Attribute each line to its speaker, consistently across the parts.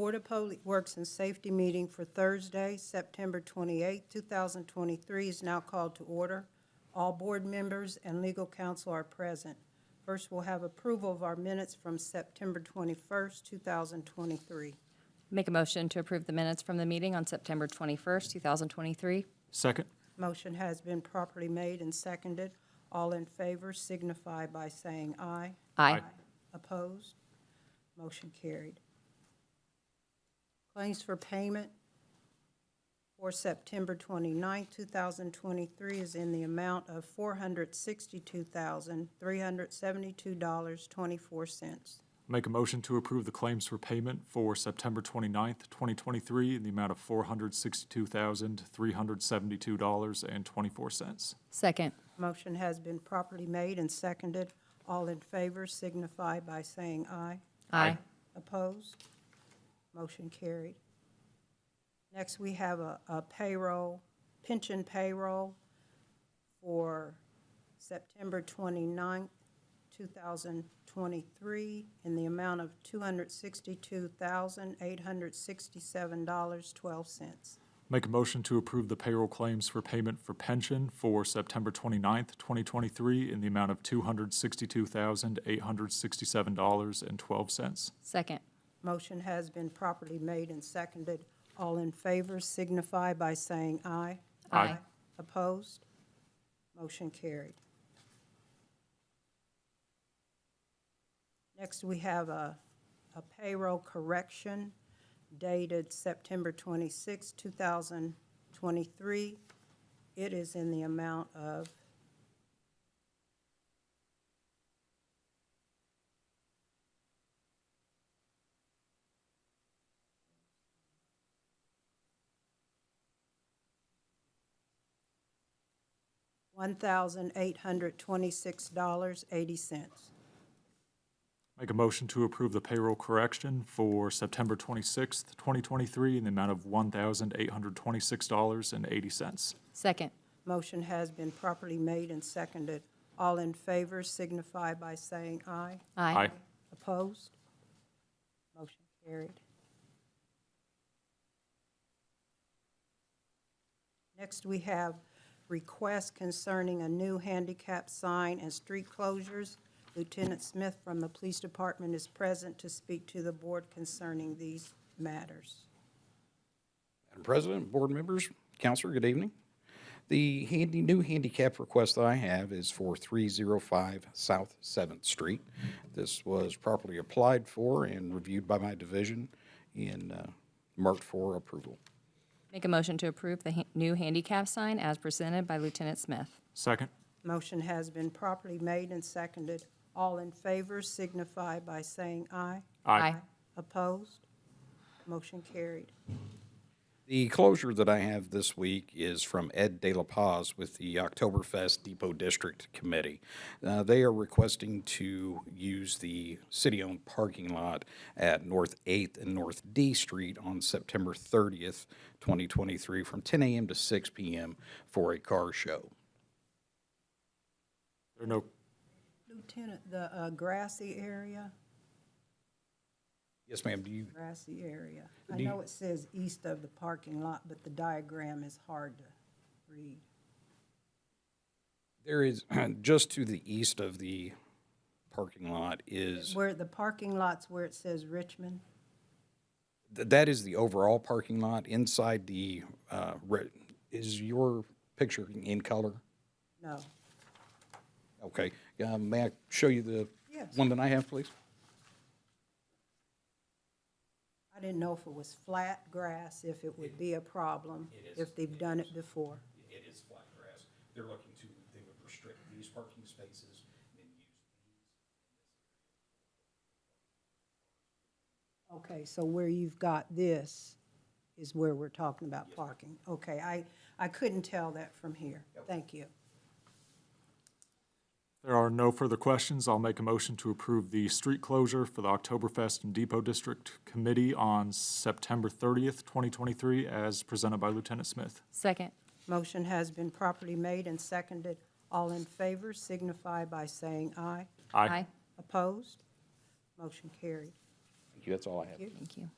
Speaker 1: Board of Public Works and Safety meeting for Thursday, September 28, 2023 is now called to order. All board members and legal counsel are present. First, we'll have approval of our minutes from September 21st, 2023.
Speaker 2: Make a motion to approve the minutes from the meeting on September 21st, 2023.
Speaker 3: Second.
Speaker 1: Motion has been properly made and seconded. All in favor signify by saying aye.
Speaker 2: Aye.
Speaker 1: Opposed? Motion carried. Claims for payment for September 29, 2023 is in the amount of $462,372.24.
Speaker 3: Make a motion to approve the claims for payment for September 29th, 2023 in the amount of $462,372.24.
Speaker 2: Second.
Speaker 1: Motion has been properly made and seconded. All in favor signify by saying aye.
Speaker 2: Aye.
Speaker 1: Opposed? Motion carried. Next, we have a payroll, pension payroll for September 29th, 2023 in the amount of $262,867.12.
Speaker 3: Make a motion to approve the payroll claims for payment for pension for September 29th, 2023 in the amount of $262,867.12.
Speaker 2: Second.
Speaker 1: Motion has been properly made and seconded. All in favor signify by saying aye.
Speaker 2: Aye.
Speaker 1: Opposed? Motion carried. Next, we have a payroll correction dated September 26, 2023. It is in the amount of $1,826.80.
Speaker 3: Make a motion to approve the payroll correction for September 26th, 2023 in the amount of $1,826.80.
Speaker 2: Second.
Speaker 1: Motion has been properly made and seconded. All in favor signify by saying aye.
Speaker 2: Aye.
Speaker 1: Opposed? Motion carried. Next, we have requests concerning a new handicap sign and street closures. Lieutenant Smith from the Police Department is present to speak to the board concerning these matters.
Speaker 4: Madam President, board members, counselor, good evening. The new handicap request that I have is for 305 South 7th Street. This was properly applied for and reviewed by my division and marked for approval.
Speaker 2: Make a motion to approve the new handicap sign as presented by Lieutenant Smith.
Speaker 3: Second.
Speaker 1: Motion has been properly made and seconded. All in favor signify by saying aye.
Speaker 2: Aye.
Speaker 1: Opposed? Motion carried.
Speaker 4: The closure that I have this week is from Ed De La Paz with the Oktoberfest Depot District Committee. They are requesting to use the city-owned parking lot at North 8th and North D Street on September 30th, 2023 from 10 a.m. to 6 p.m. for a car show.
Speaker 3: There are no.
Speaker 1: Lieutenant, the grassy area?
Speaker 4: Yes, ma'am.
Speaker 1: Grassy area. I
Speaker 4: Do you-
Speaker 1: know it says east of the parking lot, but the diagram is hard to read.
Speaker 4: There is, just to the east of the parking lot is,
Speaker 1: Where the parking lot's where it says Richmond?
Speaker 4: that is the overall parking lot. Inside the, is your picture in color?
Speaker 1: No.
Speaker 4: Okay. May I show you the
Speaker 1: Yes.
Speaker 4: one that I have, please?
Speaker 1: I didn't know if it was flat grass, if it would be a problem,
Speaker 4: It is.
Speaker 1: if they've done it before.
Speaker 4: It is flat grass. They're looking to, they would restrict these parking spaces and use these.
Speaker 1: Okay, so where you've got this is where we're talking about parking. Okay, I couldn't tell that from here. Thank you.
Speaker 3: There are no further questions. I'll make a motion to approve the street closure for the Oktoberfest and Depot District Committee on September 30th, 2023, as presented by Lieutenant Smith.
Speaker 2: Second.
Speaker 1: Motion has been properly made and seconded. All in favor signify by saying aye.
Speaker 2: Aye.
Speaker 1: Opposed? Motion carried.
Speaker 4: Thank you. That's all I have.
Speaker 1: Thank you.
Speaker 2: Thank you.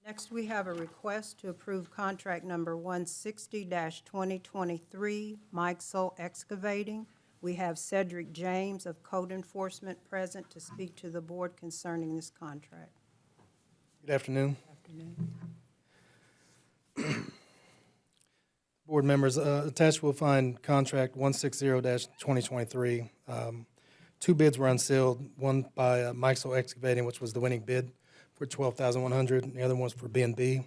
Speaker 1: Next, we have a request to approve contract number 160-2023, Mikesell Excavating. We have Cedric James of Code Enforcement present to speak to the board concerning this contract.
Speaker 5: Good afternoon. Board members, attached we'll find contract 160-2023. Two bids were unsealed, one by Mikesell Excavating, which was the winning bid for $12,100, and the other one was for B&B.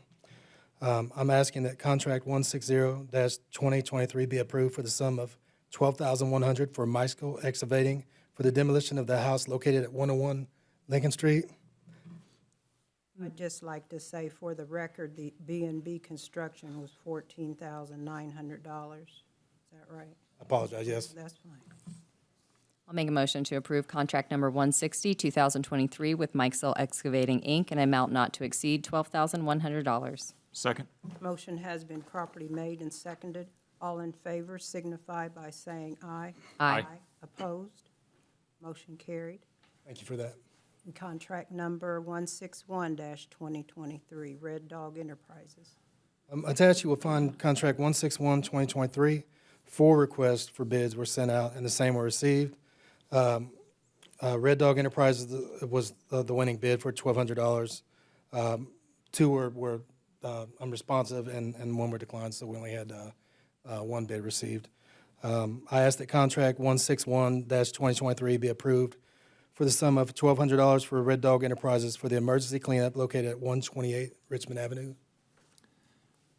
Speaker 5: I'm asking that contract 160-2023 be approved for the sum of $12,100 for Mikesell Excavating for the demolition of the house located at 101 Lincoln Street.
Speaker 1: I'd just like to say for the record, the B&B construction was $14,900. Is that right?
Speaker 5: I apologize, yes.
Speaker 1: That's fine.
Speaker 2: I'll make a motion to approve contract number 160, 2023 with Mikesell Excavating, Inc., an amount not to exceed $12,100.
Speaker 3: Second.
Speaker 1: Motion has been properly made and seconded. All in favor signify by saying aye.
Speaker 2: Aye.
Speaker 1: Opposed? Motion carried.
Speaker 5: Thank you for that.
Speaker 1: And contract number 161-2023, Red Dog Enterprises.
Speaker 5: Attached, you will find contract 161-2023. 4 requests for bids were sent out, and the same were received. Red Dog Enterprises was the winning bid for $1,200. 2 were unresponsive, and 1 were declined, so we only had 1 bid received. I asked that contract 161-2023 be approved for the sum of $1,200 for Red Dog Enterprises for the emergency cleanup located at 128 Richmond Avenue.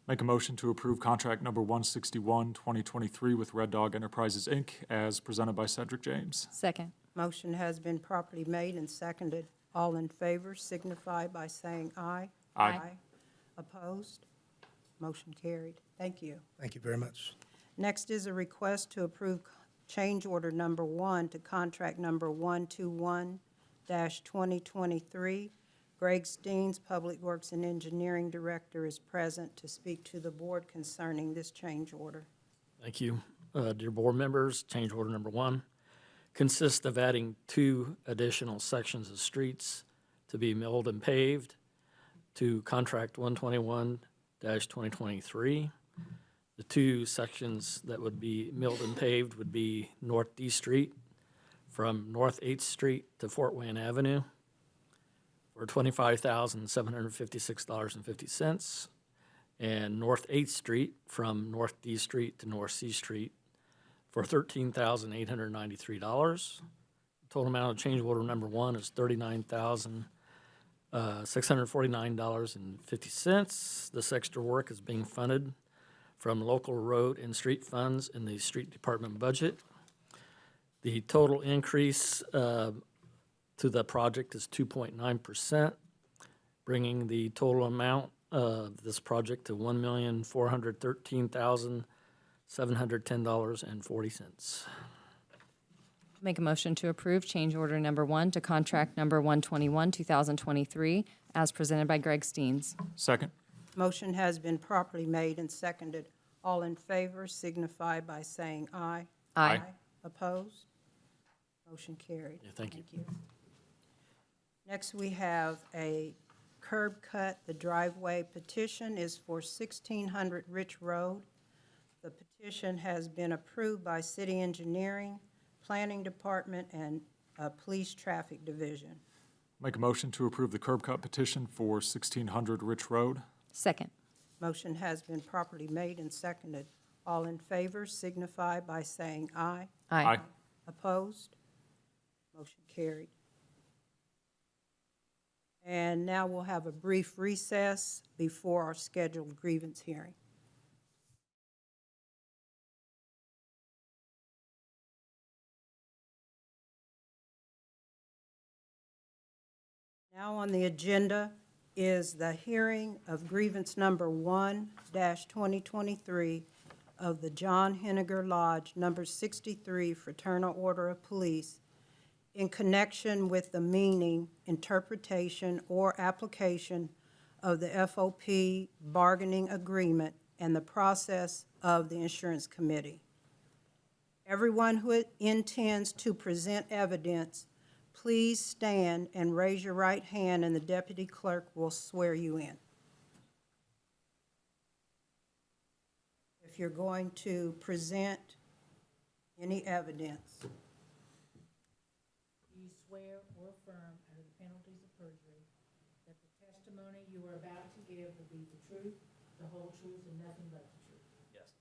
Speaker 3: Make a motion to approve contract number 161, 2023 with Red Dog Enterprises, Inc., as presented by Cedric James.
Speaker 2: Second.
Speaker 1: Motion has been properly made and seconded. All in favor signify by saying aye.
Speaker 3: Aye.
Speaker 1: Opposed? Motion carried. Thank you.
Speaker 5: Thank you very much.
Speaker 1: Next is a request to approve change order number 1 to contract number 121-2023. Greg Steens, Public Works and Engineering Director, is present to speak to the board concerning this change order.
Speaker 6: Thank you. Dear board members, change order number 1 consists of adding 2 additional sections of streets to be milled and paved to contract 121-2023. The 2 sections that would be milled and paved would be North D Street from North 8th Street to Fort Wayne Avenue for $25,756.50, and North 8th Street from North D Street to North C Street for $13,893. Total amount of change order number 1 is $39,649.50. This extra work is being funded from local road and street funds in the street department budget. The total increase to the project is 2.9%, bringing the total amount of this project to $1,413,710.40.
Speaker 2: Make a motion to approve change order number 1 to contract number 121, 2023, as presented by Greg Steens.
Speaker 3: Second.
Speaker 1: Motion has been properly made and seconded. All in favor signify by saying aye.
Speaker 2: Aye.
Speaker 1: Opposed? Motion carried.
Speaker 6: Yeah, thank you.
Speaker 1: Next, we have a curb cut. The driveway petition is for 1600 Rich Road. The petition has been approved by City Engineering, Planning Department, and Police Traffic Division.
Speaker 3: Make a motion to approve the curb cut petition for 1600 Rich Road.
Speaker 2: Second.
Speaker 1: Motion has been properly made and seconded. All in favor signify by saying aye.
Speaker 3: Aye.
Speaker 1: Opposed? Motion carried. And now we'll have a brief recess before our scheduled grievance hearing. Now on the agenda is the hearing of grievance number 1-2023 of the John Henniger Lodge, number 63, Fraternal Order of Police, in connection with the meaning, interpretation, or application of the FOP bargaining agreement and the process of the insurance committee. Everyone who intends to present evidence, please stand and raise your right hand, and the deputy clerk will swear you in. if you're going to present any evidence.
Speaker 7: Do you swear or affirm under the penalties of perjury that the testimony you are about to give will be the truth, the whole truth, and nothing but the truth?
Speaker 6: Yes.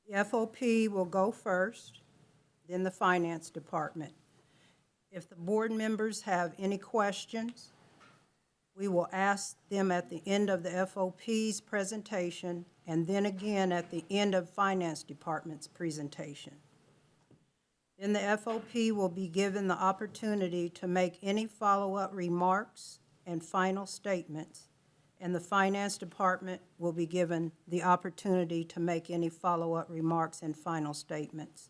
Speaker 1: The FOP will go first, then the Finance Department. If the board members have any questions, we will ask them at the end of the FOP's presentation and then again at the end of Finance Department's presentation. Then the FOP will be given the opportunity to make any follow-up remarks and final statements, and the Finance Department will be given the opportunity to make any follow-up remarks and final statements.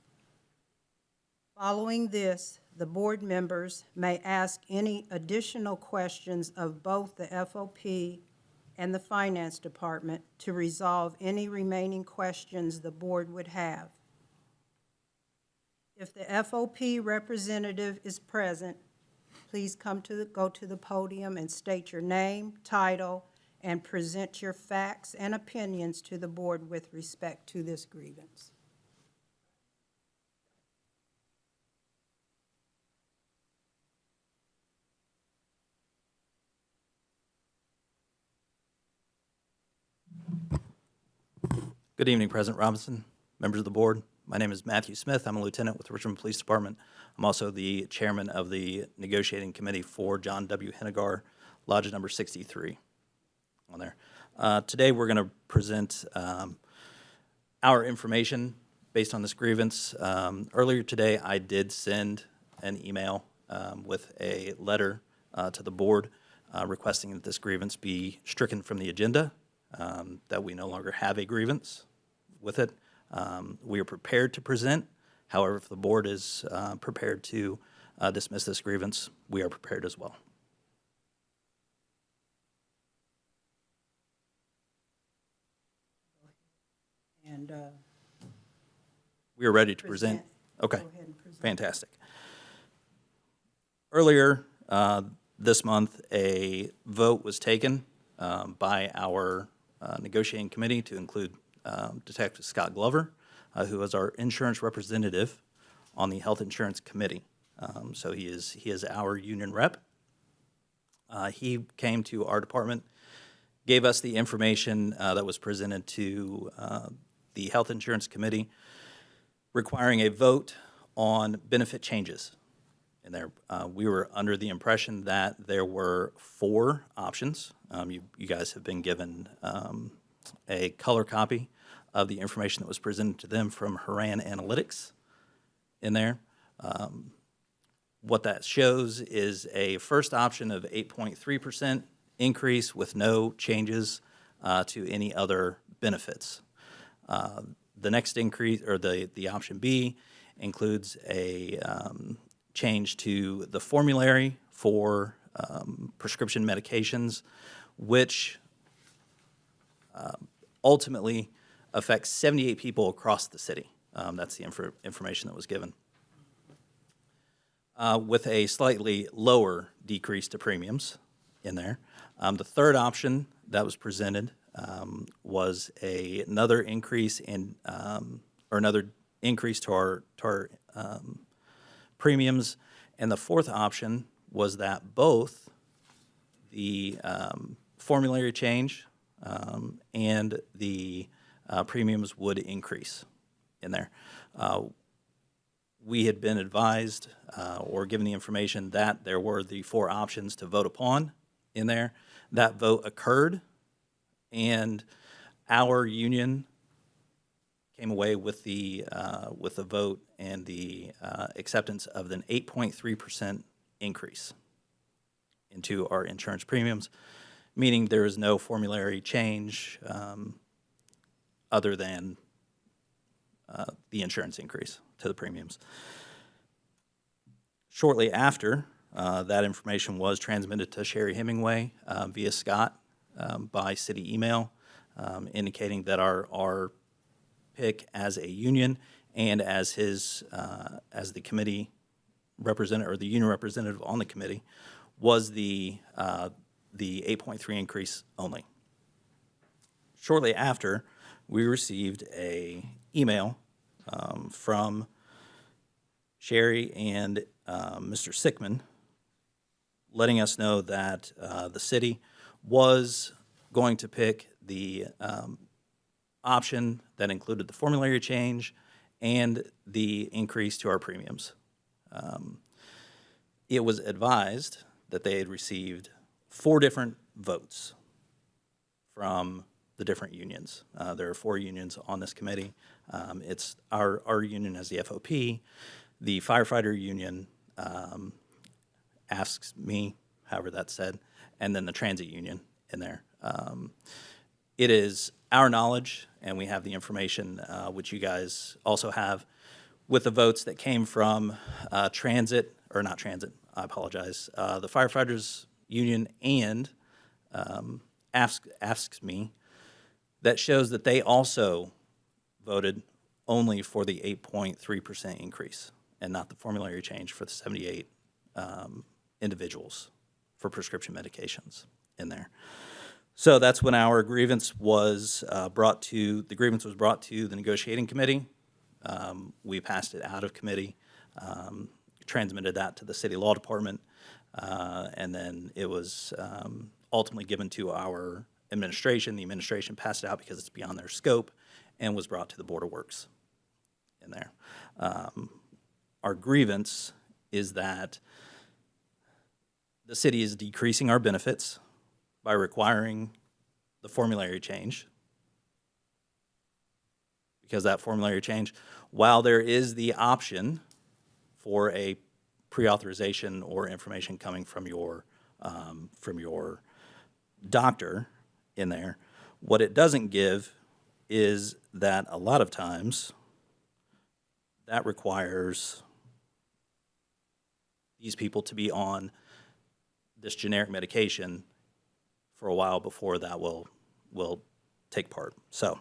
Speaker 1: Following this, the board members may ask any additional questions of both the FOP and the Finance Department to resolve any remaining questions the board would have. If the FOP representative is present, please go to the podium and state your name, title, and present your facts and opinions to the board with respect to this grievance.
Speaker 8: Good evening, President Robinson, members of the board. My name is Matthew Smith. I'm a lieutenant with the Richmond Police Department. I'm also the chairman of the negotiating committee for John W. Hennigar, Lodge number 63 on there. Today, we're going to present our information based on this grievance. Earlier today, I did send an email with a letter to the board requesting that this grievance be stricken from the agenda, that we no longer have a grievance with it. We are prepared to present. However, if the board is prepared to dismiss this grievance, we are prepared as well.
Speaker 1: And
Speaker 8: We are ready to present. Okay,
Speaker 1: Go ahead and present.
Speaker 8: fantastic. Earlier this month, a vote was taken by our negotiating committee to include Detective Scott Glover, who is our insurance representative on the Health Insurance Committee. So he is our union rep. He came to our department, gave us the information that was presented to the Health Insurance Committee requiring a vote on benefit changes. And there, we were under the impression that there were 4 options. You guys have been given a color copy of the information that was presented to them from Haran Analytics in there. What that shows is a first option of 8.3% increase with no changes to any other benefits. The next increase, or the option B, includes a change to the formulary for prescription medications, which ultimately affects 78 people across the city. That's the information that was given. With a slightly lower decrease to premiums in there. The third option that was presented was another increase in, or another increase to our premiums. And the fourth option was that both the formulary change and the premiums would increase in there. We had been advised or given the information that there were the 4 options to vote upon in there. That vote occurred, and our union came away with the vote and the acceptance of an 8.3% increase into our insurance premiums, meaning there is no formulary change other than the insurance increase to the premiums. Shortly after, that information was transmitted to Sherry Hemingway via Scott by city email, indicating that our pick as a union and as the committee representative or the union representative on the committee was the the 8.3 increase only. Shortly after, we received a email from Sherry and Mr. Sickman letting us know that the city was going to pick the option that included the formulary change and the increase to our premiums. It was advised that they had received 4 different votes from the different unions. There are 4 unions on this committee. It's our union as the FOP. The firefighter union asks me, however that's said, and then the transit union in there. It is our knowledge, and we have the information, which you guys also have, with the votes that came from transit, or not transit, I apologize, the firefighters union and asks me, that shows that they also voted only for the 8.3% increase and not the formulary change for the 78 individuals for prescription medications in there. So that's when our grievance was brought to the negotiating committee. We passed it out of committee, transmitted that to the city law department, and then it was ultimately given to our administration. The administration passed it out because it's beyond their scope and was brought to the Board of Works in there. Our grievance is that the city is decreasing our benefits by requiring the formulary change, because that formulary change, while there is the option for a pre-authorization or information coming from your doctor in there, what it doesn't give is that a lot of times that requires these people to be on this generic medication for a while before that will take part. So,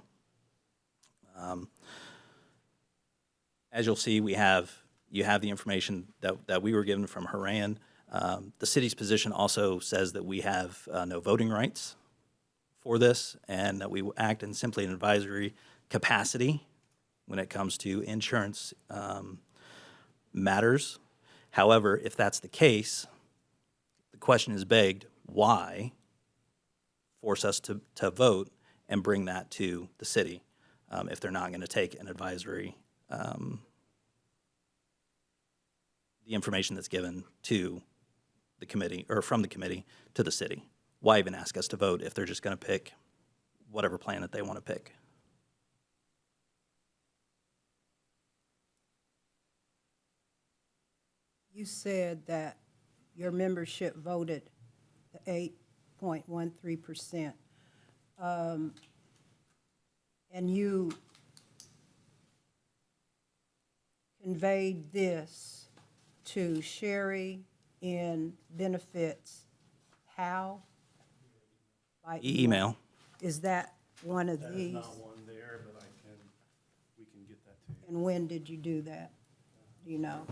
Speaker 8: as you'll see, you have the information that we were given from Haran. The city's position also says that we have no voting rights for this, and that we act in simply an advisory capacity when it comes to insurance matters. However, if that's the case, the question is begged, why force us to vote and bring that to the city if they're not going to take an advisory, the information that's given to the committee, or from the committee to the city? Why even ask us to vote if they're just going to pick whatever plan that they want to pick?
Speaker 1: You said that your membership voted the 8.13%. And you conveyed this to Sherry in benefits. How? By
Speaker 8: Email.
Speaker 1: Is that one of
Speaker 9: That is
Speaker 1: these?
Speaker 9: not one there, but we can get that to you.
Speaker 1: And when did you do that? Do you know?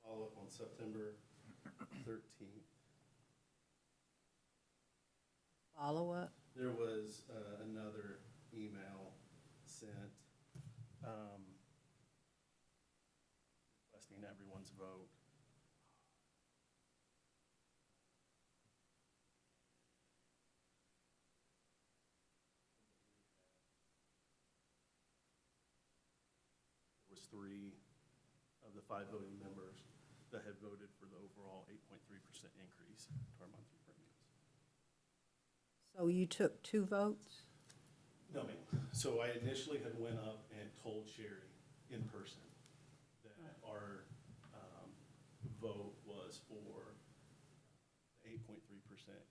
Speaker 9: Follow up on September 13th.
Speaker 1: Follow-up?
Speaker 9: There was another email sent requesting everyone's vote. There was 3 of the 5 voting members that had voted for the overall 8.3% increase to our monthly premiums.
Speaker 1: So you took 2 votes?
Speaker 9: No, ma'am. So I initially had went up and told Sherry in person that our vote was for the 8.3%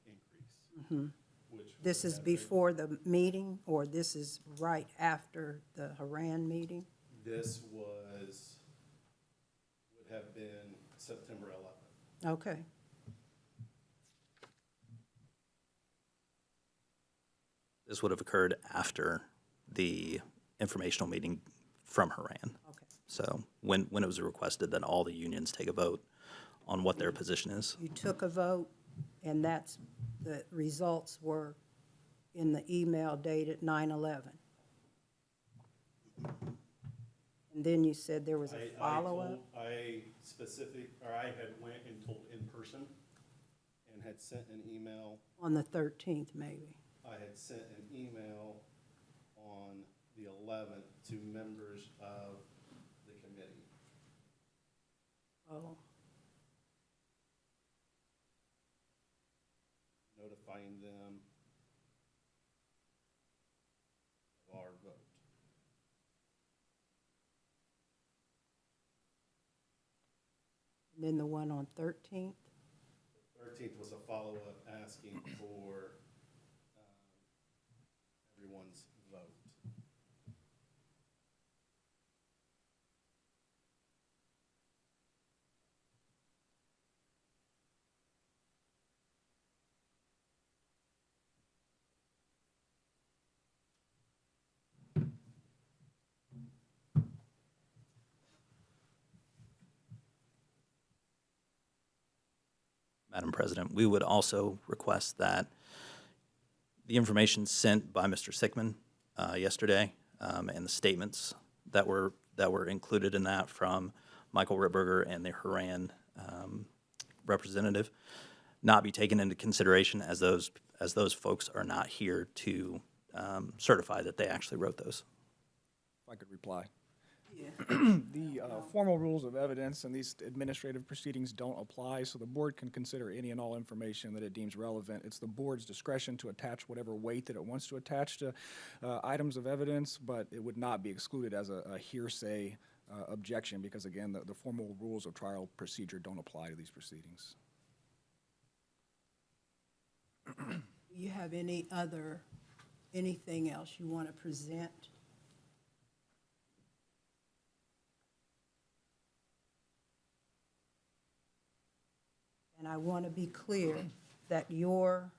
Speaker 9: increase. Which
Speaker 1: This
Speaker 9: would
Speaker 1: is
Speaker 9: have been-
Speaker 1: before the meeting, or this is right after the Haran meeting?
Speaker 9: This would have been September 11th.
Speaker 1: Okay.
Speaker 8: This would have occurred after the informational meeting from Haran.
Speaker 1: Okay.
Speaker 8: So when it was requested that all the unions take a vote on what their position is.
Speaker 1: You took a vote, and the results were in the email dated 9/11. And then you said there was a follow-up?
Speaker 9: I had went and told in person and had sent an email.
Speaker 1: On the 13th, maybe.
Speaker 9: I had sent an email on the 11th to members of the committee.
Speaker 1: Oh,
Speaker 9: Notifying them of our vote.
Speaker 1: and then the one on 13th?
Speaker 9: 13th was a follow-up asking for everyone's vote.
Speaker 8: Madam President, we would also request that the information sent by Mr. Sickman yesterday and the statements that were included in that from Michael Rittberger and the Haran representative not be taken into consideration, as those folks are not here to certify that they actually wrote those.
Speaker 10: If I could reply.
Speaker 1: Yeah.
Speaker 10: The formal rules of evidence and these administrative proceedings don't apply, so the board can consider any and all information that it deems relevant. It's the board's discretion to attach whatever weight that it wants to attach to items of evidence, but it would not be excluded as a hearsay objection because, again, the formal rules of trial procedure don't apply to these proceedings.
Speaker 1: Do you have anything else you want to present? And I want to be clear that your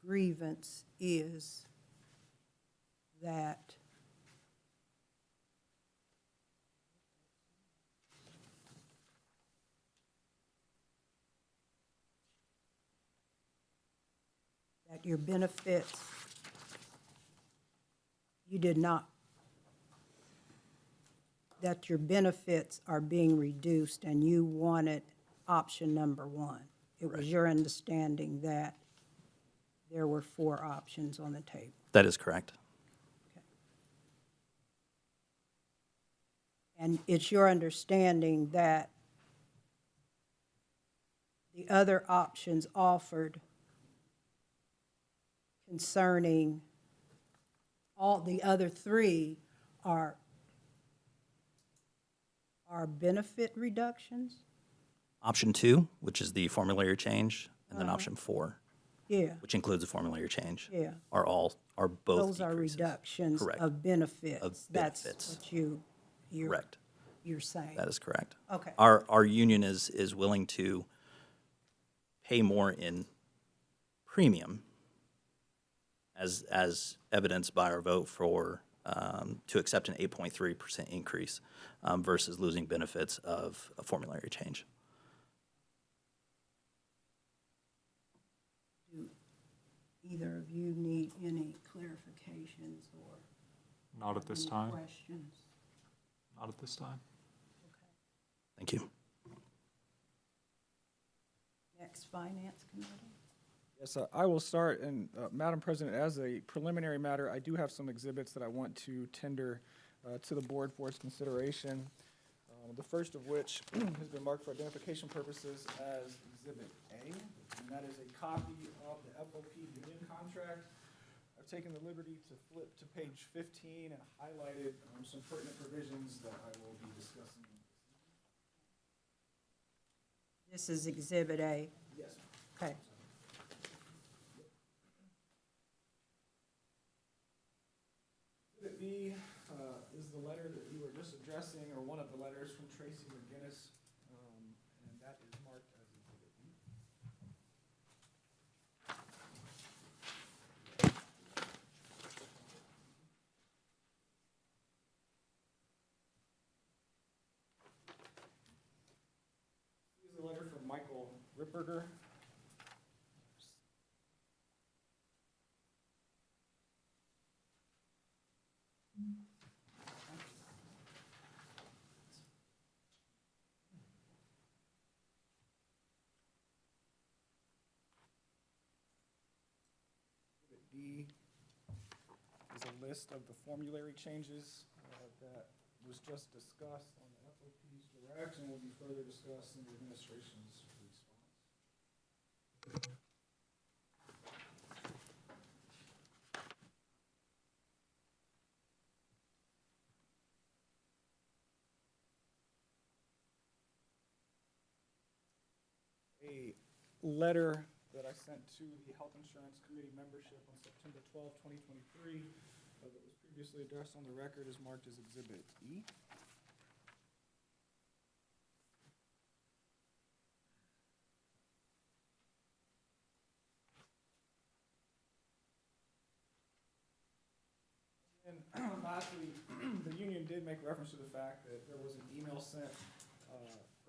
Speaker 1: grievance is that your benefits, that your benefits are being reduced and you wanted option number 1. It was your understanding that there were 4 options on the table.
Speaker 8: That is correct.
Speaker 1: And it's your understanding that the other options offered concerning all the other 3 are benefit reductions?
Speaker 8: Option 2, which is the formulary change, and then option 4,
Speaker 1: Yeah,
Speaker 8: which includes the formulary change,
Speaker 1: yeah.
Speaker 8: are both
Speaker 1: Those are
Speaker 8: decreases.
Speaker 1: reductions
Speaker 8: Correct.
Speaker 1: of benefits.
Speaker 8: Of
Speaker 1: That's
Speaker 8: benefits.
Speaker 1: what you're
Speaker 8: Correct.
Speaker 1: saying.
Speaker 8: That is correct.
Speaker 1: Okay.
Speaker 8: Our union is willing to pay more in premium, as evidenced by our vote for to accept an 8.3% increase versus losing benefits of a formulary change.
Speaker 1: Do either of you need any clarifications or
Speaker 3: Not at this
Speaker 1: any
Speaker 3: time.
Speaker 1: questions?
Speaker 3: Not at this time.
Speaker 8: Thank you.
Speaker 1: Next, Finance Committee.
Speaker 10: Yes, I will start, and Madam President, as a preliminary matter, I do have some exhibits that I want to tender to the board for its consideration. The first of which has been marked for identification purposes as Exhibit A, and that is a copy of the FOP union contract. I've taken the liberty to flip to page 15 and highlighted some pertinent provisions that I will be discussing.
Speaker 1: This is Exhibit A.
Speaker 10: Yes.
Speaker 1: Okay.
Speaker 10: Exhibit B is the letter that you were just addressing, or one of the letters from Tracy McGinnis, and that is marked as Exhibit B. This is a letter from Michael Ripperger. D is a list of the formulary changes that was just discussed on the FOP's direct and will be further discussed in the administration's response. A letter that I sent to the Health Insurance Committee membership on September 12, 2023, that was previously addressed on the record is marked as Exhibit E. And lastly, the union did make reference to the fact that there was an email sent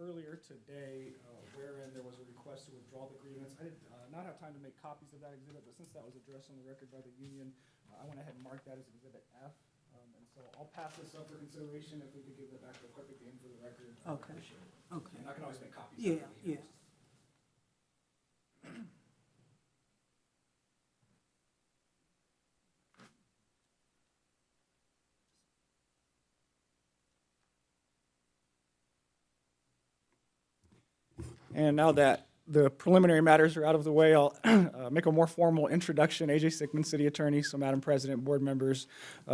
Speaker 10: earlier today wherein there was a request to withdraw the grievance. I did not have time to make copies of that exhibit, but since that was addressed on the record by the union, I went ahead and marked that as Exhibit F. And so I'll pass this up for consideration. If we could give that back to the clerk at the end for the record. I
Speaker 1: Okay.
Speaker 10: appreciate it.
Speaker 1: Okay.
Speaker 10: And I can always make copies.
Speaker 1: Yeah,
Speaker 10: after the
Speaker 1: yeah.
Speaker 10: emails. And now that the preliminary matters are out of the way, I'll make a more formal introduction. AJ Sickman, City Attorney. So, Madam President, board members,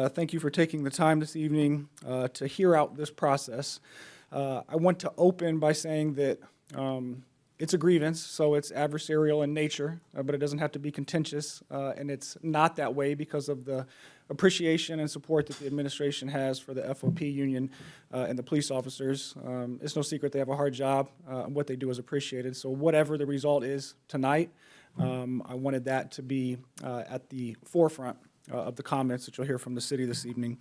Speaker 10: thank you for taking the time this evening to hear out this process. I want to open by saying that it's a grievance, so it's adversarial in nature, but it doesn't have to be contentious, and it's not that way because of the appreciation and support that the administration has for the FOP union and the police officers. It's no secret they have a hard job, and what they do is appreciated. So whatever the result is tonight, I wanted that to be at the forefront of the comments that you'll hear from the city this evening.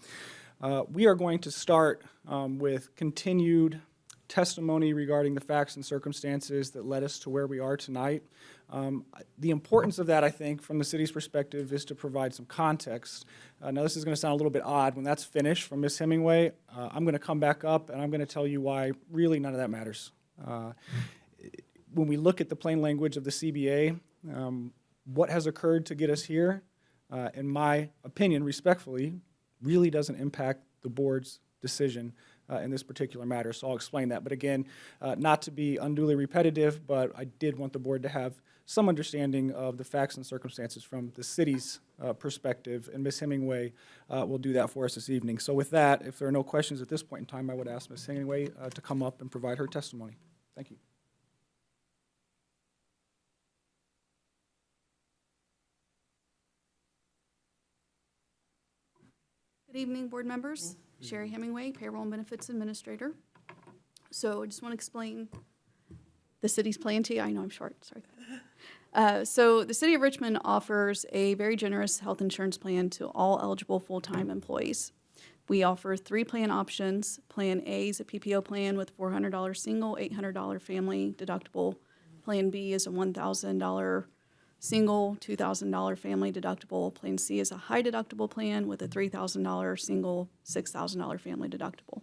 Speaker 10: We are going to start with continued testimony regarding the facts and circumstances that led us to where we are tonight. The importance of that, I think, from the city's perspective, is to provide some context. Now, this is going to sound a little bit odd. When that's finished from Ms. Hemingway, I'm going to come back up and I'm going to tell you why really none of that matters. When we look at the plain language of the CBA, what has occurred to get us here, in my opinion, respectfully, really doesn't impact the board's decision in this particular matter. So I'll explain that. But again, not to be unduly repetitive, but I did want the board to have some understanding of the facts and circumstances from the city's perspective, and Ms. Hemingway will do that for us this evening. So with that, if there are no questions at this point in time, I would ask Ms. Hemingway to come up and provide her testimony. Thank you.
Speaker 11: Good evening, board members. Sherry Hemingway, Payroll and Benefits Administrator. So I just want to explain the city's plan to you. I know I'm short, sorry. So the city of Richmond offers a very generous health insurance plan to all eligible full-time employees. We offer 3 plan options. Plan A is a PPO plan with $400 single, $800 family deductible. Plan B is a $1,000 single, $2,000 family deductible. Plan C is a high deductible plan with a $3,000 single, $6,000 family deductible.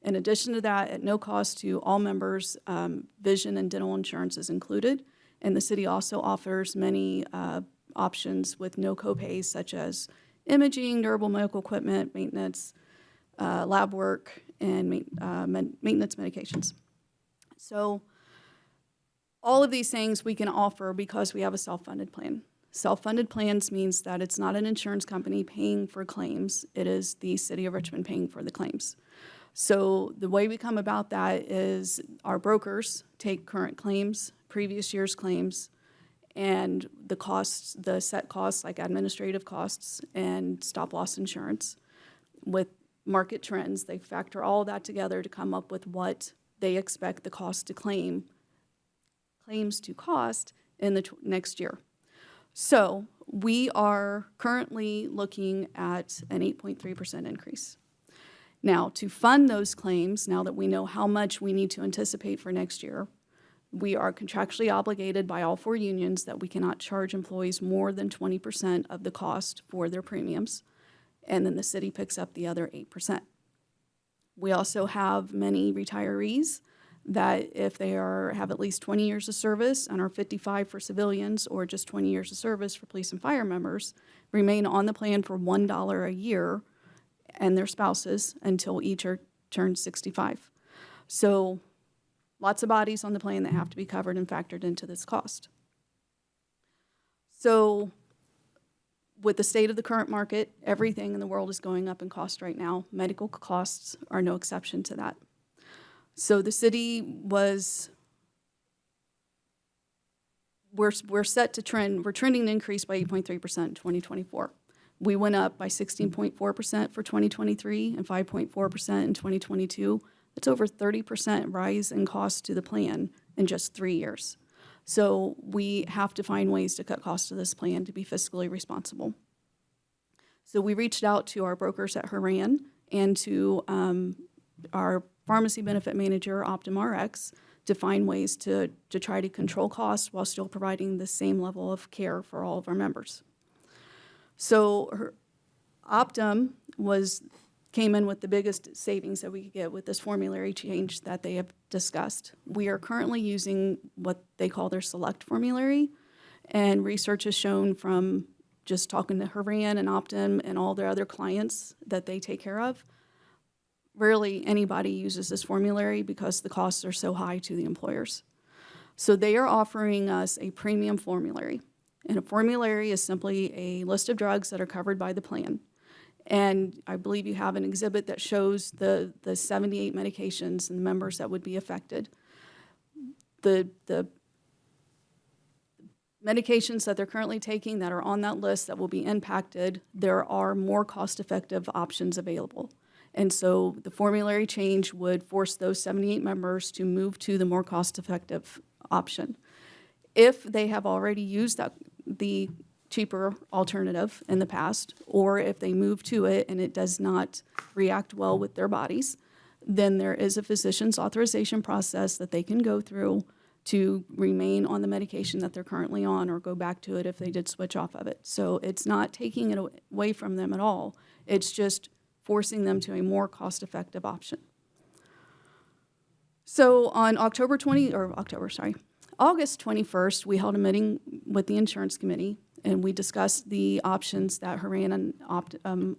Speaker 11: In addition to that, at no cost to all members, vision and dental insurance is included. And the city also offers many options with no copays, such as imaging, durable medical equipment, maintenance, lab work, and maintenance medications. So all of these things we can offer because we have a self-funded plan. Self-funded plans means that it's not an insurance company paying for claims. It is the city of Richmond paying for the claims. So the way we come about that is our brokers take current claims, previous year's claims, and the costs, the set costs like administrative costs and stop-loss insurance with market trends. They factor all that together to come up with what they expect the cost to claims to cost in the next year. So we are currently looking at an 8.3% increase. Now, to fund those claims, now that we know how much we need to anticipate for next year, we are contractually obligated by all 4 unions that we cannot charge employees more than 20% of the cost for their premiums, and then the city picks up the other 8%. We also have many retirees that if they have at least 20 years of service and are 55 for civilians or just 20 years of service for police and fire members, remain on the plan for $1 a year and their spouses until each turns 65. So lots of bodies on the plan that have to be covered and factored into this cost. So with the state of the current market, everything in the world is going up in cost right now. Medical costs are no exception to that. So the city we're set to trend, we're trending to increase by 8.3% in 2024. We went up by 16.4% for 2023 and 5.4% in 2022. It's over 30% rise in cost to the plan in just 3 years. So we have to find ways to cut costs to this plan to be fiscally responsible. So we reached out to our brokers at Haran and to our pharmacy benefit manager, OptumRx, to find ways to try to control costs while still providing the same level of care for all of our members. So Optum came in with the biggest savings that we could get with this formulary change that they have discussed. We are currently using what they call their select formulary, and research has shown from just talking to Haran and Optum and all their other clients that they take care of, rarely anybody uses this formulary because the costs are so high to the employers. So they are offering us a premium formulary. And a formulary is simply a list of drugs that are covered by the plan. And I believe you have an exhibit that shows the 78 medications and the members that would be affected. The medications that they're currently taking that are on that list that will be impacted, there are more cost-effective options available. And so the formulary change would force those 78 members to move to the more cost-effective option. If they have already used the cheaper alternative in the past, or if they move to it and it does not react well with their bodies, then there is a physician's authorization process that they can go through to remain on the medication that they're currently on or go back to it if they did switch off of it. So it's not taking it away from them at all. It's just forcing them to a more cost-effective option. So on August 21st, we held a meeting with the insurance committee, and we discussed the options that Haran and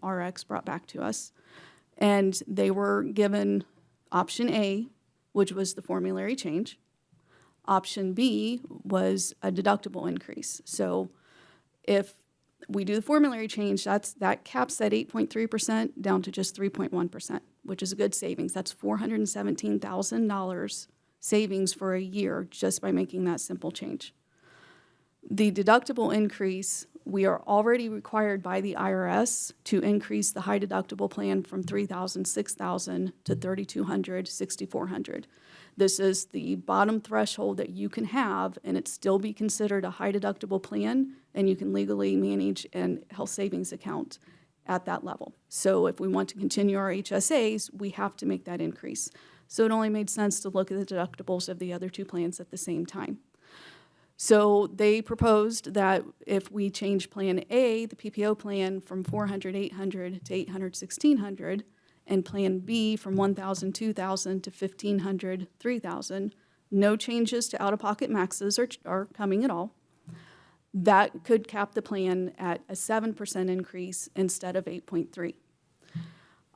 Speaker 11: RX brought back to us. And they were given option A, which was the formulary change. Option B was a deductible increase. So if we do the formulary change, that caps that 8.3% down to just 3.1%, which is a good savings. That's $417,000 savings for a year just by making that simple change. The deductible increase, we are already required by the IRS to increase the high deductible plan from $3,000, $6,000 to $3,200, $6,400. This is the bottom threshold that you can have, and it still be considered a high deductible plan, and you can legally manage a health savings account at that level. So if we want to continue our HSAs, we have to make that increase. So it only made sense to look at the deductibles of the other 2 plans at the same time. So they proposed that if we change Plan A, the PPO plan, from $400, $800 to $800, $1,600, and Plan B from $1,000, $2,000 to $1,500, $3,000, no changes to out-of-pocket maxes are coming at all. That could cap the plan at a 7% increase instead of 8.3%.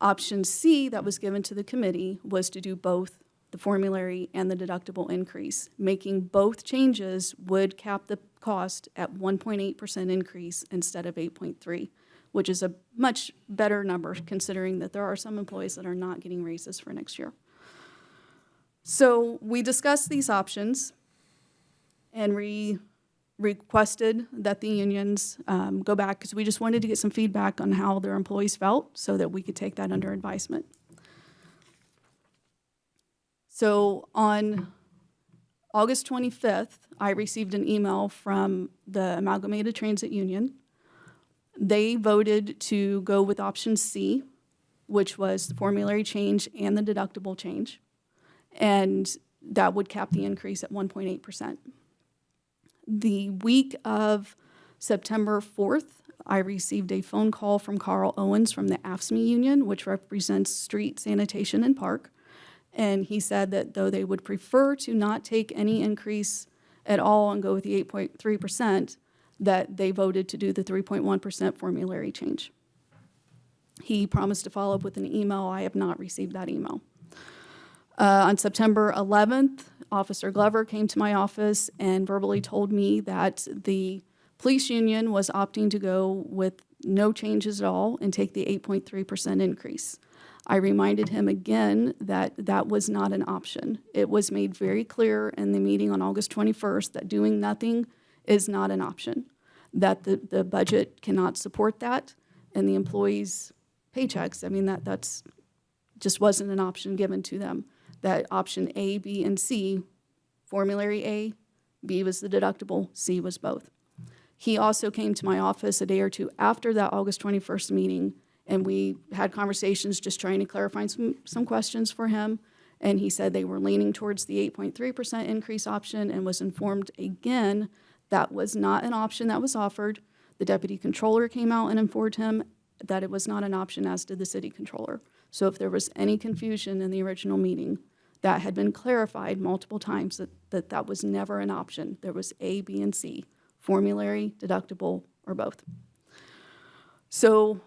Speaker 11: Option C that was given to the committee was to do both the formulary and the deductible increase. Making both changes would cap the cost at 1.8% increase instead of 8.3, which is a much better number considering that there are some employees that are not getting raises for next year. So we discussed these options and requested that the unions go back because we just wanted to get some feedback on how their employees felt so that we could take that under advisement. So on August 25th, I received an email from the Amalgamated Transit Union. They voted to go with option C, which was the formulary change and the deductible change, and that would cap the increase at 1.8%. The week of September 4th, I received a phone call from Carl Owens from the AFSCME union, which represents street sanitation and park. And he said that though they would prefer to not take any increase at all and go with the 8.3%, that they voted to do the 3.1% formulary change. He promised to follow up with an email. I have not received that email. On September 11th, Officer Glover came to my office and verbally told me that the police union was opting to go with no changes at all and take the 8.3% increase. I reminded him again that that was not an option. It was made very clear in the meeting on August 21st that doing nothing is not an option, that the budget cannot support that, and the employees' paychecks, I mean, that's just wasn't an option given to them. That option A, B, and C, formulary A, B was the deductible, C was both. He also came to my office a day or two after that August 21st meeting, and we had conversations just trying to clarify some questions for him. And he said they were leaning towards the 8.3% increase option and was informed again that was not an option that was offered. The deputy controller came out and informed him that it was not an option, as did the city controller. So if there was any confusion in the original meeting, that had been clarified multiple times that was never an option. There was A, B, and C, formulary, deductible, or both. So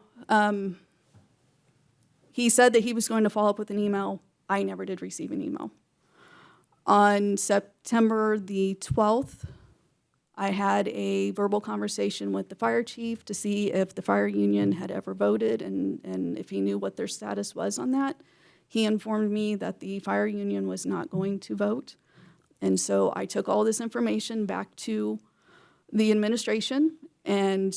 Speaker 11: he said that he was going to follow up with an email. I never did receive an email. On September the 12th, I had a verbal conversation with the fire chief to see if the fire union had ever voted and if he knew what their status was on that. He informed me that the fire union was not going to vote. And so I took all this information back to the administration and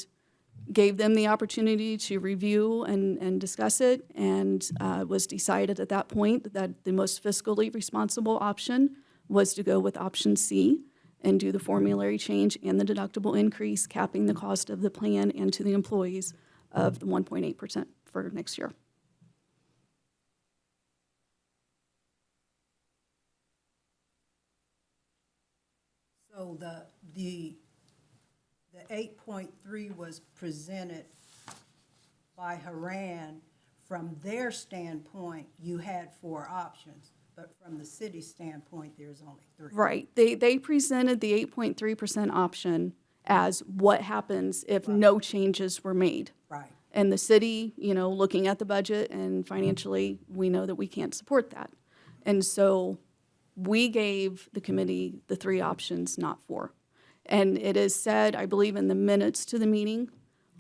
Speaker 11: gave them the opportunity to review and discuss it, and was decided at that point that the most fiscally responsible option was to go with option C and do the formulary change and the deductible increase, capping the cost of the plan and to the employees of the 1.8% for next year.
Speaker 1: So the 8.3 was presented by Haran. From their standpoint, you had 4 options, but from the city standpoint, there's only 3.
Speaker 11: Right. They presented the 8.3% option as what happens if no changes were made.
Speaker 1: Right.
Speaker 11: And the city, looking at the budget and financially, we know that we can't support that. And so we gave the committee the 3 options, not 4. And it is said, I believe in the minutes to the meeting,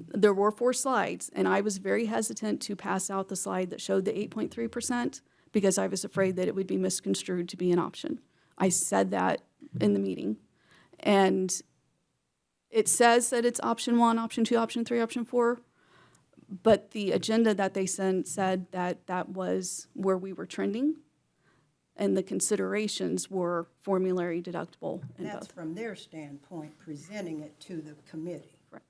Speaker 11: there were 4 slides, and I was very hesitant to pass out the slide that showed the 8.3% because I was afraid that it would be misconstrued to be an option. I said that in the meeting. And it says that it's option 1, option 2, option 3, option 4, but the agenda that they sent said that that was where we were trending, and the considerations were formulary, deductible, and
Speaker 1: That's
Speaker 11: both.
Speaker 1: from their standpoint, presenting it to the committee.
Speaker 11: Correct.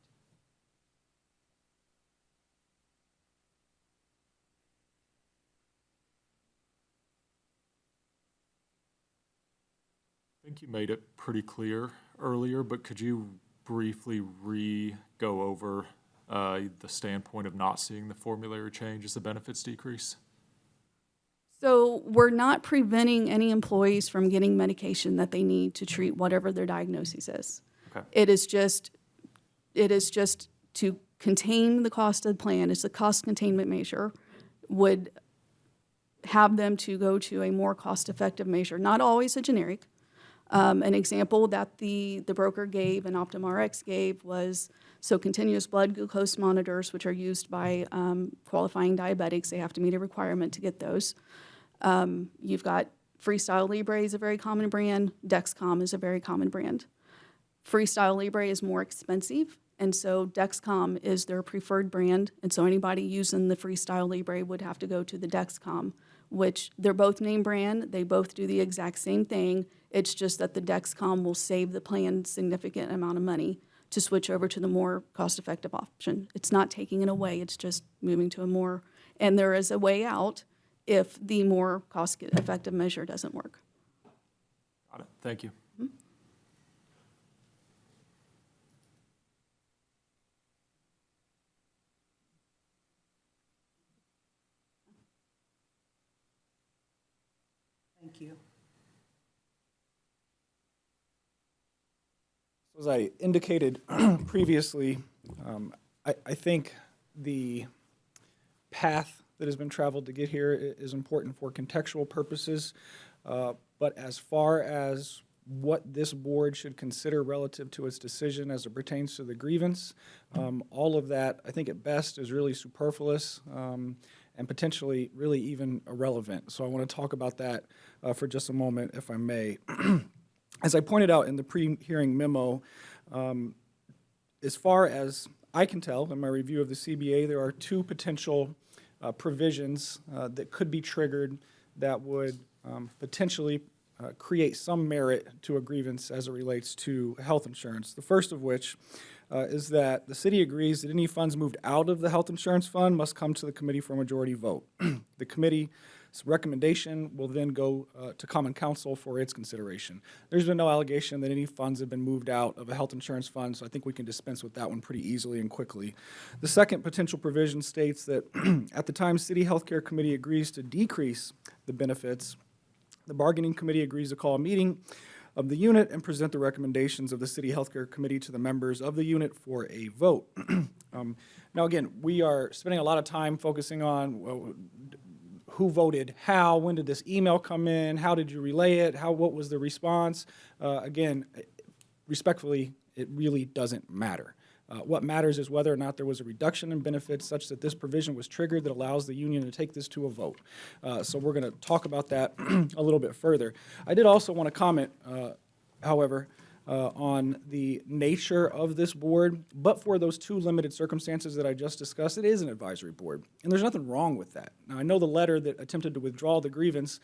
Speaker 3: I think you made it pretty clear earlier, but could you briefly go over the standpoint of not seeing the formulary change as the benefits decrease?
Speaker 11: So we're not preventing any employees from getting medication that they need to treat whatever their diagnosis is.
Speaker 3: Okay.
Speaker 11: It is just to contain the cost of the plan. It's a cost containment measure. would have them to go to a more cost-effective measure, not always a generic. An example that the broker gave and OptumRx gave was, so continuous blood glucose monitors, which are used by qualifying diabetics, they have to meet a requirement to get those. You've got Freestyle Libre is a very common brand, Dexcom is a very common brand. Freestyle Libre is more expensive, and so Dexcom is their preferred brand, and so anybody using the Freestyle Libre would have to go to the Dexcom, which they're both name brand, they both do the exact same thing. It's just that the Dexcom will save the plan significant amount of money to switch over to the more cost-effective option. It's not taking it away, it's just moving to a more, and there is a way out if the more cost-effective measure doesn't work.
Speaker 3: Got it. Thank you.
Speaker 1: Thank you.
Speaker 10: As I indicated previously, I think the path that has been traveled to get here is important for contextual purposes. But as far as what this board should consider relative to its decision as it pertains to the grievance, all of that, I think at best, is really superfluous and potentially really even irrelevant. So I want to talk about that for just a moment, if I may. As I pointed out in the pre-hearing memo, as far as I can tell in my review of the CBA, there are two potential provisions that could be triggered that would potentially create some merit to a grievance as it relates to health insurance. The first of which is that the city agrees that any funds moved out of the health insurance fund must come to the committee for a majority vote. The committee's recommendation will then go to Common Council for its consideration. There's been no allegation that any funds have been moved out of a health insurance fund, so I think we can dispense with that one pretty easily and quickly. The second potential provision states that at the time City Healthcare Committee agrees to decrease the benefits, the bargaining committee agrees to call a meeting of the unit and present the recommendations of the City Healthcare Committee to the members of the unit for a vote. Now again, we are spending a lot of time focusing on who voted how, when did this email come in, how did you relay it, what was the response. Again, respectfully, it really doesn't matter. What matters is whether or not there was a reduction in benefits such that this provision was triggered that allows the union to take this to a vote. So we're going to talk about that a little bit further. I did also want to comment, however, on the nature of this board, but for those two limited circumstances that I just discussed, it is an advisory board, and there's nothing wrong with that. Now, I know the letter that attempted to withdraw the grievance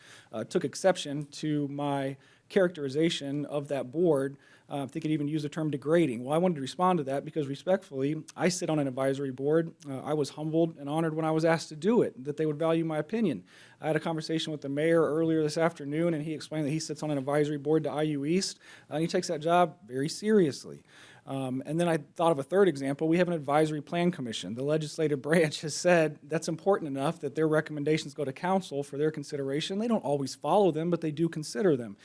Speaker 10: took exception to my characterization of that board. I think it even used the term degrading. Well, I wanted to respond to that because respectfully, I sit on an advisory board. I was humbled and honored when I was asked to do it, that they would value my opinion. I had a conversation with the mayor earlier this afternoon, and he explained that he sits on an advisory board to IU East, and he takes that job very seriously. And then I thought of a third example. We have an advisory plan commission. The legislative branch has said that's important enough that their recommendations go to council for their consideration. They don't always follow them, but they do consider them.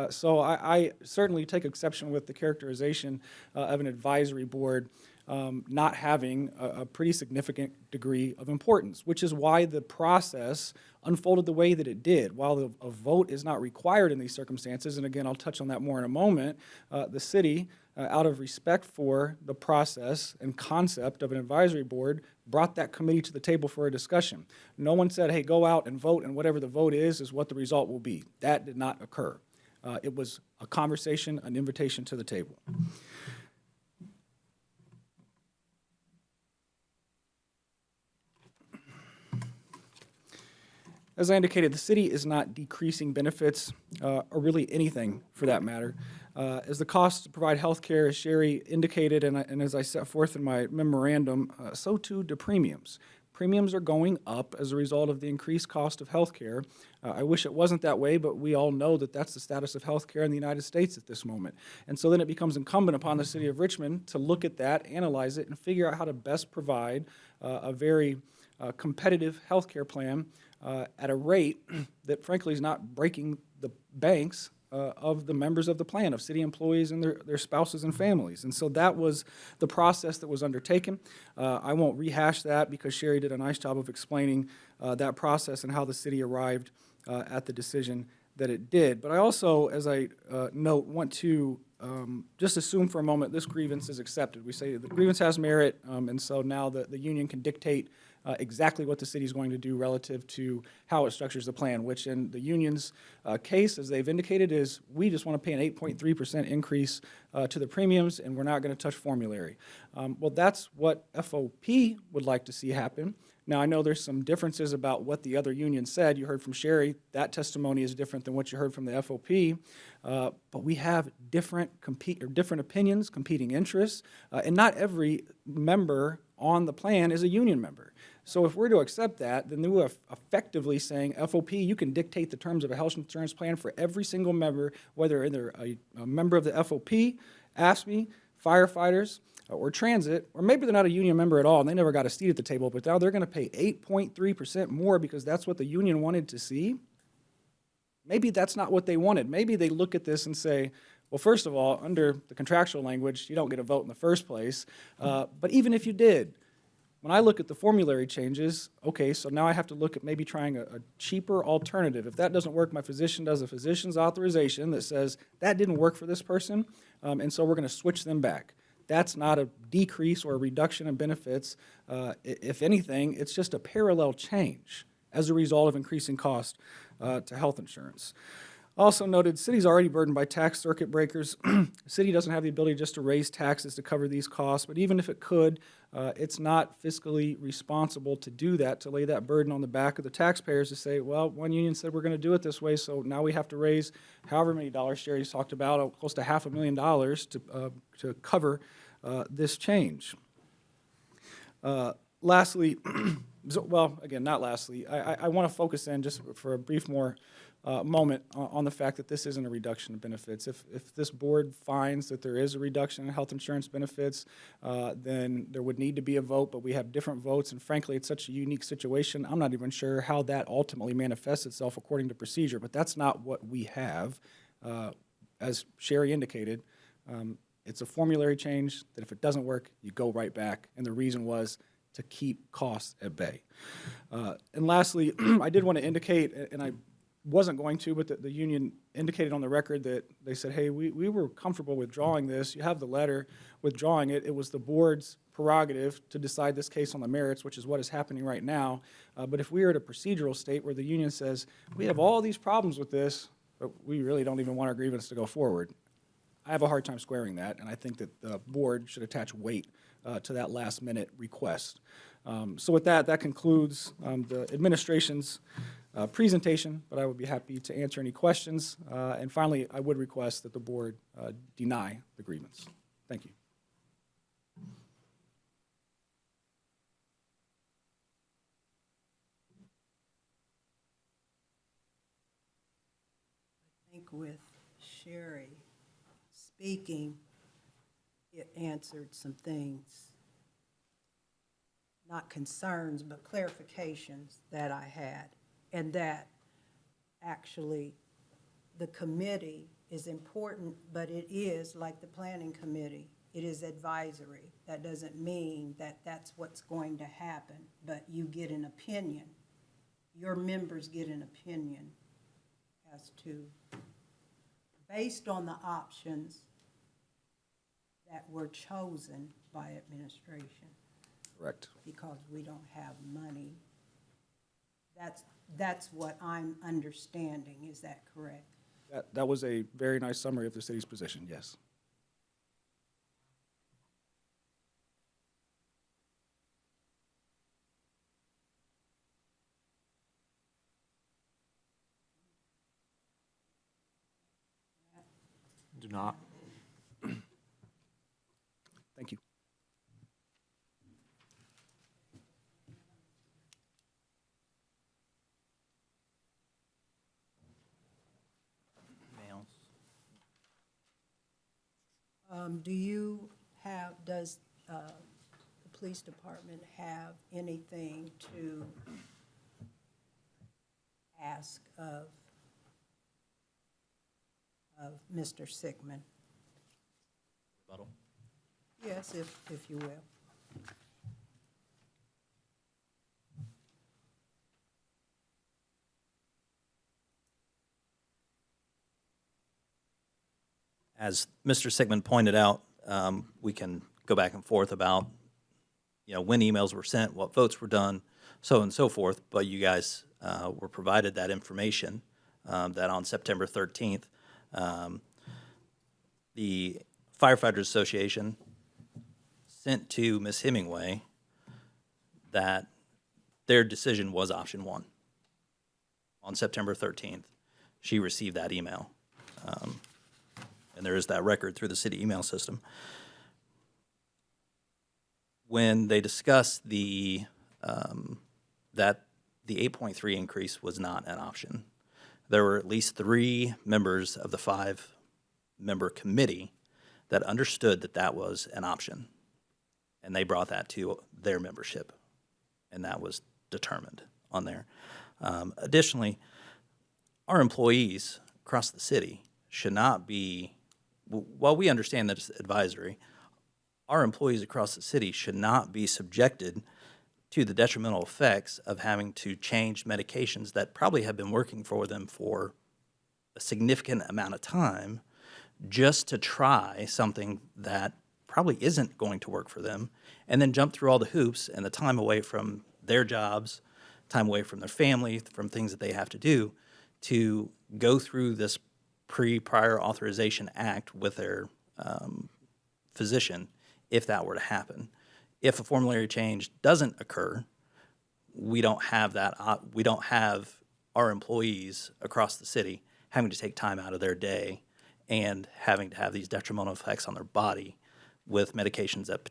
Speaker 10: So I certainly take exception with the characterization of an advisory board not having a pretty significant degree of importance, which is why the process unfolded the way that it did. While a vote is not required in these circumstances, and again, I'll touch on that more in a moment, the city, out of respect for the process and concept of an advisory board, brought that committee to the table for a discussion. No one said, hey, go out and vote, and whatever the vote is what the result will be. That did not occur. It was a conversation, an invitation to the table. As I indicated, the city is not decreasing benefits, or really anything for that matter. As the cost to provide health care, as Sherry indicated, and as I set forth in my memorandum, so too do premiums. Premiums are going up as a result of the increased cost of health care. I wish it wasn't that way, but we all know that that's the status of health care in the United States at this moment. And so then it becomes incumbent upon the city of Richmond to look at that, analyze it, and figure out how to best provide a very competitive health care plan at a rate that frankly is not breaking the banks of the members of the plan, of city employees and their spouses and families. And so that was the process that was undertaken. I won't rehash that because Sherry did a nice job of explaining that process and how the city arrived at the decision that it did. But I also, as I note, want to just assume for a moment this grievance is accepted. We say the grievance has merit, and so now the union can dictate exactly what the city is going to do relative to how it structures the plan, which in the union's case, as they've indicated, is we just want to pay an 8.3% increase to the premiums, and we're not going to touch formulary. Well, that's what FOP would like to see happen. Now, I know there's some differences about what the other union said. You heard from Sherry. That testimony is different than what you heard from the FOP. But we have different opinions, competing interests, and not every member on the plan is a union member. So if we're to accept that, then we're effectively saying, FOP, you can dictate the terms of a health insurance plan for every single member, whether they're a member of the FOP, AFSCME, firefighters, or transit, or maybe they're not a union member at all and they never got a seat at the table, but now they're going to pay 8.3% more because that's what the union wanted to see. Maybe that's not what they wanted. Maybe they look at this and say, well, first of all, under the contractual language, you don't get a vote in the first place. But even if you did, when I look at the formulary changes, okay, so now I have to look at maybe trying a cheaper alternative. If that doesn't work, my physician does a physician's authorization that says that didn't work for this person, and so we're going to switch them back. That's not a decrease or a reduction in benefits. If anything, it's just a parallel change as a result of increasing cost to health insurance. Also noted, city's already burdened by tax circuit breakers. The city doesn't have the ability just to raise taxes to cover these costs, but even if it could, it's not fiscally responsible to do that, to lay that burden on the back of the taxpayers to say, well, one union said we're going to do it this way, so now we have to raise however many dollars Sherry's talked about, close to $500,000 to cover this change. Lastly, well, again, not lastly, I want to focus in just for a brief more moment on the fact that this isn't a reduction of benefits. If this board finds that there is a reduction in health insurance benefits, then there would need to be a vote, but we have different votes, and frankly, it's such a unique situation, I'm not even sure how that ultimately manifests itself according to procedure, but that's not what we have. As Sherry indicated, it's a formulary change that if it doesn't work, you go right back, and the reason was to keep costs at bay. And lastly, I did want to indicate, and I wasn't going to, but the union indicated on the record that they said, hey, we were comfortable withdrawing this. You have the letter withdrawing it. It was the board's prerogative to decide this case on the merits, which is what is happening right now. But if we are at a procedural state where the union says, we have all these problems with this, but we really don't even want our grievance to go forward, I have a hard time squaring that, and I think that the board should attach weight to that last-minute request. So with that concludes the administration's presentation, but I would be happy to answer any questions. And finally, I would request that the board deny the grievance. Thank you.
Speaker 1: I think with Sherry speaking, it answered some things, not concerns, but clarifications that I had. And that actually the committee is important, but it is like the planning committee. It is advisory. That doesn't mean that that's what's going to happen, but you get an opinion. Your members get an opinion as to, based on the options that were chosen by administration.
Speaker 10: Correct.
Speaker 1: Because we don't have money. That's what I'm understanding. Is that correct?
Speaker 10: That was a very nice summary of the city's position, yes.
Speaker 3: Do not.
Speaker 10: Thank you.
Speaker 1: Do you have, does the police department have anything to ask of of Mr. Sigmund. Yes, if you will.
Speaker 8: As Mr. Sigmund pointed out, we can go back and forth about, when emails were sent, what votes were done, so on and so forth, but you guys were provided that information, that on September 13th, the Firefighters Association sent to Ms. Hemingway that their decision was option one. On September 13th, she received that email. And there is that record through the city email system. When they discussed that the 8.3 increase was not an option, there were at least 3 members of the 5-member committee that understood that that was an option, and they brought that to their membership, and that was determined on there. Additionally, our employees across the city should not be, while we understand that it's advisory, our employees across the city should not be subjected to the detrimental effects of having to change medications that probably have been working for them for a significant amount of time just to try something that probably isn't going to work for them, and then jump through all the hoops and the time away from their jobs, time away from their family, from things that they have to do to go through this prior authorization act with their physician if that were to happen. If a formulary change doesn't occur, we don't have that. We don't have our employees across the city having to take time out of their day and having to have these detrimental effects on their body with medications that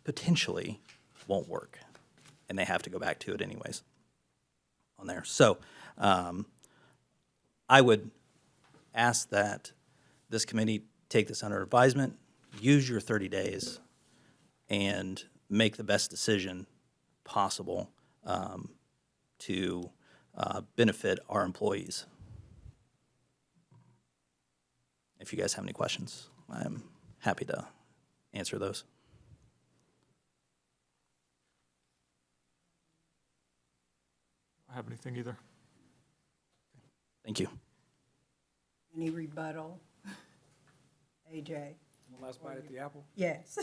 Speaker 8: potentially won't work, and they have to go back to it anyways on there. So I would ask that this committee take this under advisement, use your 30 days, and make the best decision possible to benefit our employees. If you guys have any questions, I'm happy to answer those.
Speaker 3: I don't have anything either.
Speaker 8: Thank you.
Speaker 1: Any rebuttal? AJ?
Speaker 10: One last bite at the apple?
Speaker 1: Yes.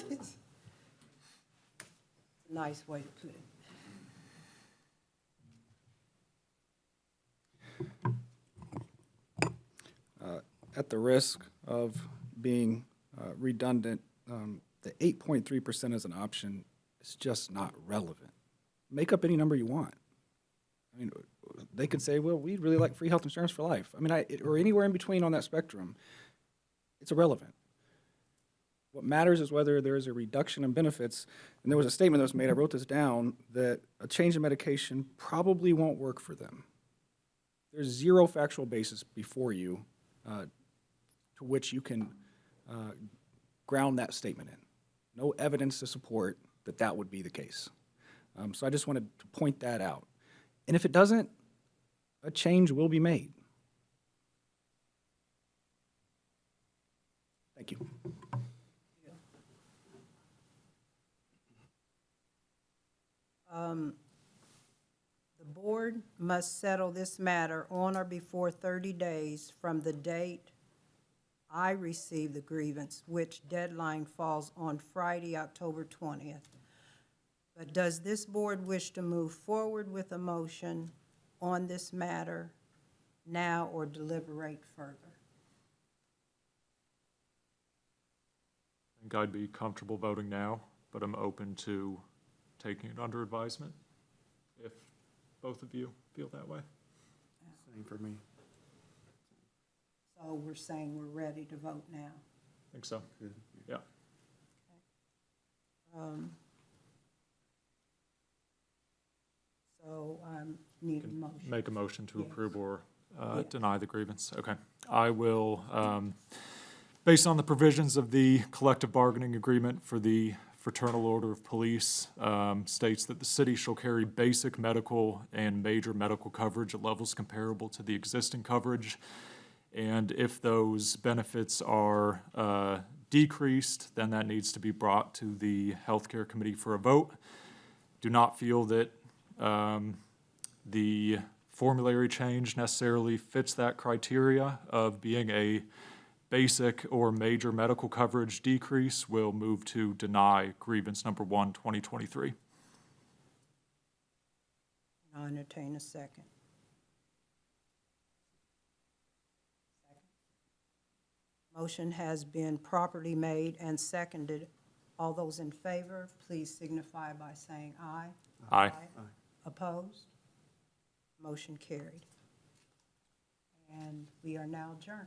Speaker 1: Nice way to put it.
Speaker 10: At the risk of being redundant, the 8.3% as an option is just not relevant. Make up any number you want. I mean, they could say, well, we'd really like free health insurance for life. I mean, or anywhere in between on that spectrum. It's irrelevant. What matters is whether there is a reduction in benefits. And there was a statement that was made, I wrote this down, that a change in medication probably won't work for them. There's zero factual basis before you to which you can ground that statement in. No evidence to support that that would be the case. So I just wanted to point that out. And if it doesn't, a change will be made. Thank you.
Speaker 1: The board must settle this matter on or before 30 days from the date I receive the grievance, which deadline falls on Friday, October 20th. But does this board wish to move forward with a motion on this matter now or deliberate further?
Speaker 3: I think I'd be comfortable voting now, but I'm open to taking it under advisement if both of you feel that way.
Speaker 5: Same for me.
Speaker 1: So we're saying we're ready to vote now.
Speaker 3: I think so. Yeah.
Speaker 1: So need a motion.
Speaker 3: Make a motion to
Speaker 1: Yes.
Speaker 3: approve or
Speaker 1: Yes.
Speaker 3: deny the grievance. Okay. I will, based on the provisions of the collective bargaining agreement for the Fraternal Order of Police, states that the city shall carry basic medical and major medical coverage at levels comparable to the existing coverage. And if those benefits are decreased, then that needs to be brought to the Healthcare Committee for a vote. Do not feel that the formulary change necessarily fits that criteria of being a basic or major medical coverage decrease. Will move to deny grievance number 1, 2023.
Speaker 1: I'll entertain a second. Motion has been properly made and seconded. All those in favor, please signify by saying aye.
Speaker 3: Aye.
Speaker 1: Opposed? Motion carried. And we are now adjourned.